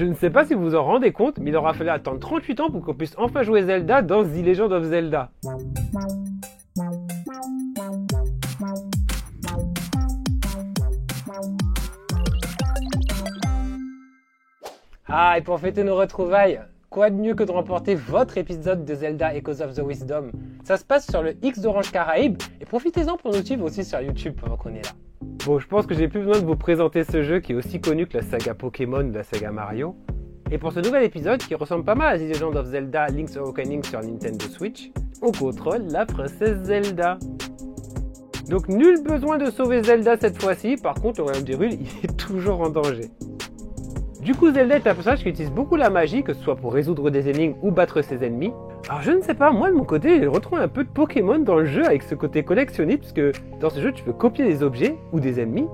Je ne sais pas si vous vous en rendez compte, mais il aura fallu attendre 38 ans pour qu'on puisse enfin jouer Zelda dans The Legend of Zelda. Ah, et pour fêter nos retrouvailles, quoi de mieux que de remporter votre épisode de Zelda Echoes of the Wisdom? Ça se passe sur le X d'Orange Caraïbes, et profitez-en pour nous suivre aussi sur YouTube pendant qu'on est là. Bon, je pense que j'ai plus besoin de vous présenter ce jeu qui est aussi connu que la saga Pokémon ou la saga Mario. Et pour ce nouvel épisode qui ressemble pas mal à The Legend of Zelda Link's Awakening sur Nintendo Switch, on contrôle la princesse Zelda. Donc nul besoin de sauver Zelda cette fois-ci, par contre le royaume d'Hyrule il est toujours en danger. Du coup, Zelda est un personnage qui utilise beaucoup la magie, que ce soit pour résoudre des énigmes ou battre ses ennemis. Alors je ne sais pas, moi de mon côté, je retrouve un peu de Pokémon dans le jeu avec ce côté collectionniste, parce que dans ce jeu, tu peux copier des objets ou des ennemis.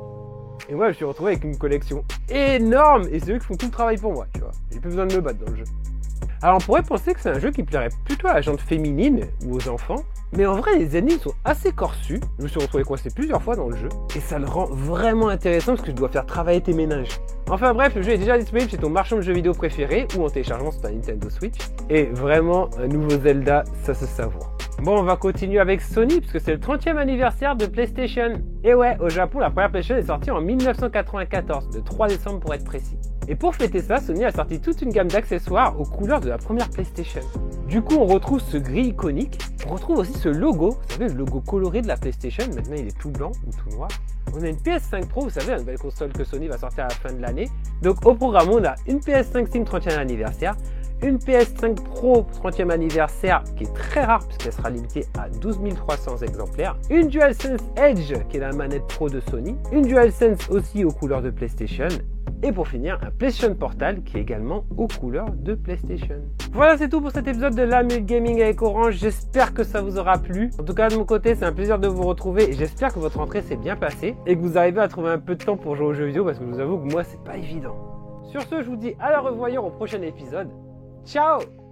Et moi, je suis retrouvé avec une collection énorme, et c'est eux qui font tout le travail pour moi, tu vois. J'ai plus besoin de me battre dans le jeu. Alors on pourrait penser que c'est un jeu qui plairait plutôt à la gente féminine ou aux enfants, mais en vrai les ennemis sont assez corsus, je me suis retrouvé coincé plusieurs fois dans le jeu, et ça le rend vraiment intéressant parce que je dois faire travailler tes méninges. Enfin bref, le jeu est déjà disponible chez ton marchand de jeux vidéo préféré ou en téléchargement sur ta Nintendo Switch, et vraiment un nouveau Zelda, ça se savoure. Bon, on va continuer avec Sony, parce que c'est le 30e anniversaire de PlayStation. Et ouais, au Japon, la première PlayStation est sortie en 1994, le 3 décembre pour être précis. Et pour fêter ça, Sony a sorti toute une gamme d'accessoires aux couleurs de la première PlayStation. Du coup, on retrouve ce gris iconique, on retrouve aussi ce logo, vous savez, le logo coloré de la PlayStation, maintenant il est tout blanc ou tout noir. On a une PS5 Pro, vous savez, la nouvelle console que Sony va sortir à la fin de l'année. Donc au programme, on a une PS5 Slim 30e anniversaire, une PS5 Pro 30e anniversaire qui est très rare puisqu'elle sera limitée à 12 300 exemplaires, une DualSense Edge qui est la manette Pro de Sony, une DualSense aussi aux couleurs de PlayStation, et pour finir un PlayStation Portal qui est également aux couleurs de PlayStation. Voilà, c'est tout pour cet épisode de La Minute Gaming avec Orange, j'espère que ça vous aura plu. En tout cas de mon côté c'est un plaisir de vous retrouver et j'espère que votre rentrée s'est bien passée et que vous arrivez à trouver un peu de temps pour jouer aux jeux vidéo parce que je vous avoue que moi c'est pas évident. Sur ce, je vous dis à la revoyure au prochain épisode. Ciao!